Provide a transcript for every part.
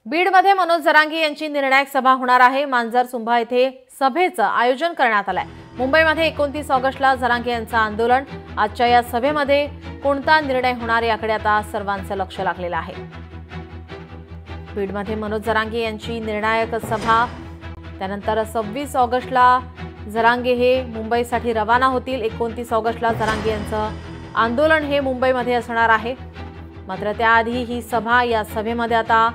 बीडमध्ये मनोज जरांगे यांची निर्णायक सभा होणार आहे। मांजरसुंभा येथे सभेचं आयोजन करण्यात आलंय। मुंबईमध्ये 29 ऑगस्टला जरांगे यांचं आंदोलन। आजच्या या सभेमध्ये कोणता निर्णय होणार याकडे आता सर्वांचं लक्ष लागलेलं आहे। बीडमध्ये मनोज जरांगे यांची निर्णायक सभा, त्यानंतर 26 ऑगस्टला जरांगे हे मुंबईसाठी रवाना होतील। 29 ऑगस्टला जरांगे यांचं आंदोलन हे मुंबईमध्ये असणार आहे। मात्र त्याआधी ही सभा, या सभेमध्ये आता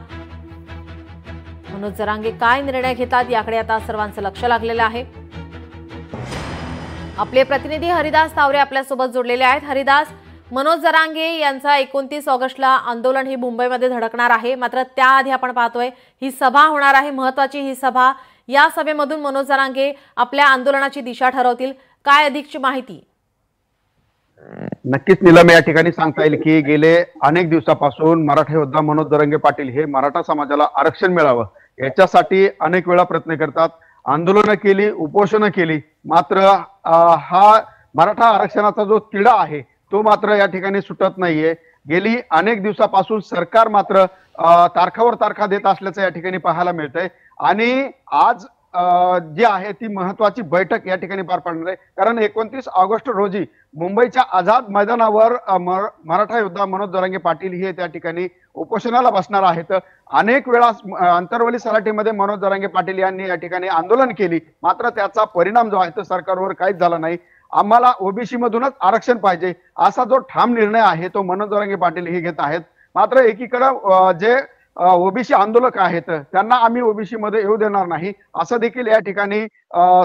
मनोज जरांगे काय निर्णय घेतात याकडे आता सर्वांचं लक्ष लागलेलं आहे। आपले प्रतिनिधी हरिदास तावरे आपल्यासोबत जोडलेले आहेत। हरिदास, मनोज जरांगे यांचा 29 ऑगस्टला आंदोलन ही मुंबईमध्ये धडकणार आहे। मात्र त्याआधी आपण पाहतोय ही सभा होणार आहे, महत्त्वाची ही सभा। या सभेमधून मनोज जरांगे आपल्या आंदोलनाची दिशा ठरवतील, काय अधिकची माहिती? नक्कीच नीलम, या ठिकाणी सांगता येईल की गेले अनेक दिवसापासून मराठा योद्धा मनोज जरांगे पाटील हे मराठा समाजाला आरक्षण मिळावं याच्यासाठी अनेक वेळा प्रयत्न करतात, आंदोलनं केली, उपोषणं केली। मात्र हा मराठा आरक्षणाचा जो तिढा आहे तो मात्र या ठिकाणी सुटत नाहीये। गेली अनेक दिवसापासून सरकार मात्र तारखावर तारखा देत असल्याचं या ठिकाणी पाहायला मिळतंय। आणि आज जी आहे ती महत्वाची बैठक या ठिकाणी पार पडणार आहे, कारण 29 ऑगस्ट रोजी मुंबईच्या आझाद मैदानावर मराठा योद्धा मनोज जरांगे पाटील हे त्या ठिकाणी उपोषणाला बसणार आहेत। अनेक वेळा अंतरवली सराटीमध्ये मनोज जरांगे पाटील यांनी या ठिकाणी आंदोलन केली, मात्र त्याचा परिणाम जो आहे तो सरकारवर काहीच झाला नाही। आम्हाला ओबीसी मधूनच आरक्षण पाहिजे असा जो ठाम निर्णय आहे तो मनोज जरांगे पाटील हे घेत आहेत। मात्र एकीकडे जे ओबीसी आंदोलक आहेत त्यांना आम्ही ओबीसी मध्ये येऊ देणार नाही असं देखील या ठिकाणी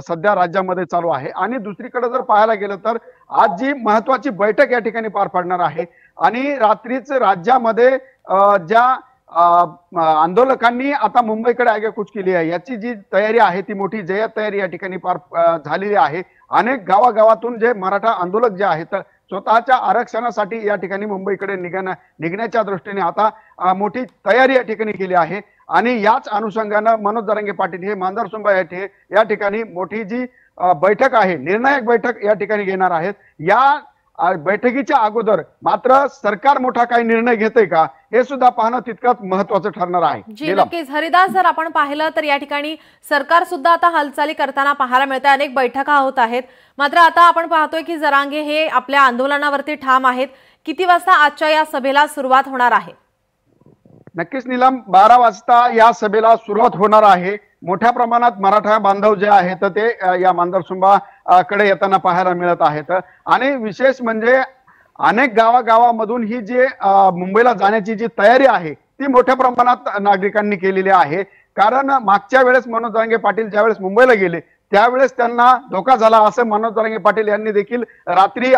सध्या राज्यामध्ये चालू आहे। आणि दुसरीकडे जर पाहायला गेलं तर आज जी महत्वाची बैठक या ठिकाणी पार पडणार आहे आणि रात्रीच राज्यामध्ये ज्या आंदोलकांनी आता मुंबईकडे आगेकूच केली आहे याची जी तयारी आहे ती मोठी जय्यत तयारी या ठिकाणी पार झालेली आहे। अनेक गावागावातून जे मराठा आंदोलक जे आहेत स्वतःच्या आरक्षणासाठी या ठिकाणी मुंबईकडे निघण्याच्या दृष्टीने आता मोठी तयारी या ठिकाणी केली आहे। आणि याच अनुषंगाने मनोज जरांगे पाटील हे मांजरसुंभा येथे या ठिकाणी मोठी जी बैठक आहे, निर्णायक बैठक या ठिकाणी घेणार आहेत। या बैठकीच्या अगोदर मात्र सरकार मोठा काही निर्णय घेते का हे सुद्धा पाहणं तितकंच महत्त्वाचं ठरणार आहे। जी नक्कीच हरिदास, जर आपण पाहिलं तर या ठिकाणी सरकार सुद्धा आता हालचाली करताना पाहायला मिळते, अनेक बैठका होत आहेत। मात्र आता आपण पाहतोय की जरांगे हे आपल्या आंदोलनावरती ठाम आहेत। किती वाजता आजच्या या सभेला सुरुवात होणार आहे? नक्कीच नीलम, 12 वाजता या सभेला सुरुवात होणार आहे। मोठ्या प्रमाणात मराठा बांधव जे आहेत ते या मांजरसुंभा कडे येताना पाहायला मिळत आहेत। आणि विशेष म्हणजे अनेक गावागावामधून ही जी मुंबईला जाण्याची जी तयारी आहे ती मोठ्या प्रमाणात नागरिकांनी केलेली आहे। कारण मागच्या वेळेस मनोज जरांगे पाटील ज्यावेळेस मुंबईला गेले त्यावेळेस त्यांना धोका झाला असं मनोज जरांगे पाटील यांनी देखील रात्री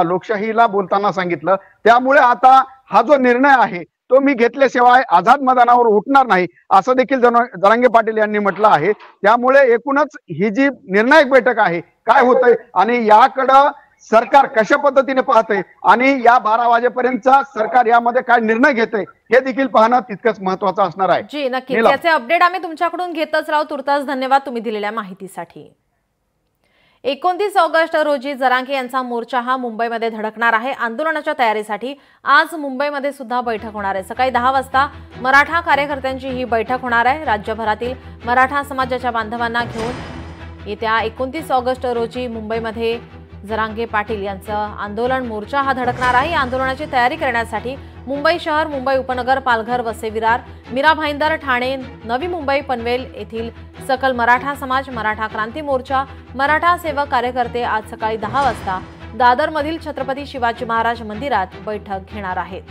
लोकशाहीला बोलताना सांगितलं। त्यामुळे आता हा जो निर्णय आहे तो मी घेतल्याशिवाय आझाद मैदानावर उठणार नाही असं देखील जरांगे पाटील यांनी म्हटलं आहे। त्यामुळे एकूणच ही जी निर्णायक बैठक आहे काय होतंय आणि याकडं सरकार कशा पद्धतीने पाहतंय आणि या 12 वाजेपर्यंतचा सरकार यामध्ये काय निर्णय घेतंय हे देखील पाहणं तितकंच महत्त्वाचं असणार आहे। जी नक्कीच, याचे अपडेट आम्ही तुमच्याकडून घेतच राहू। तुर्तास धन्यवाद तुम्ही दिलेल्या माहितीसाठी। 29 ऑगस्ट रोजी जरांगे यांचा मोर्चा हा मुंबईमध्ये धडकणार आहे। आंदोलनाच्या तयारीसाठी आज मुंबईमध्ये सुद्धा बैठक होणार आहे। सकाळी 10 वाजता मराठा कार्यकर्त्यांची ही बैठक होणार आहे। राज्यभरातील मराठा समाजाच्या बांधवांना घेऊन येत्या 29 ऑगस्ट रोजी मुंबईमध्ये जरांगे पाटील यांचं आंदोलन, मोर्चा हा धडकणार आहे। या आंदोलनाची तयारी करण्यासाठी मुंबई शहर, मुंबई उपनगर, पालघर, वसई विरार, मीरा भाईंदर, ठाणे, नवी मुंबई, पनवेल येथील सकल मराठा समाज, मराठा क्रांती मोर्चा, मराठा सेवक कार्यकर्ते आज सकाळी 10 वाजता दादरमधील छत्रपती शिवाजी महाराज मंदिरात बैठक घेणार आहेत।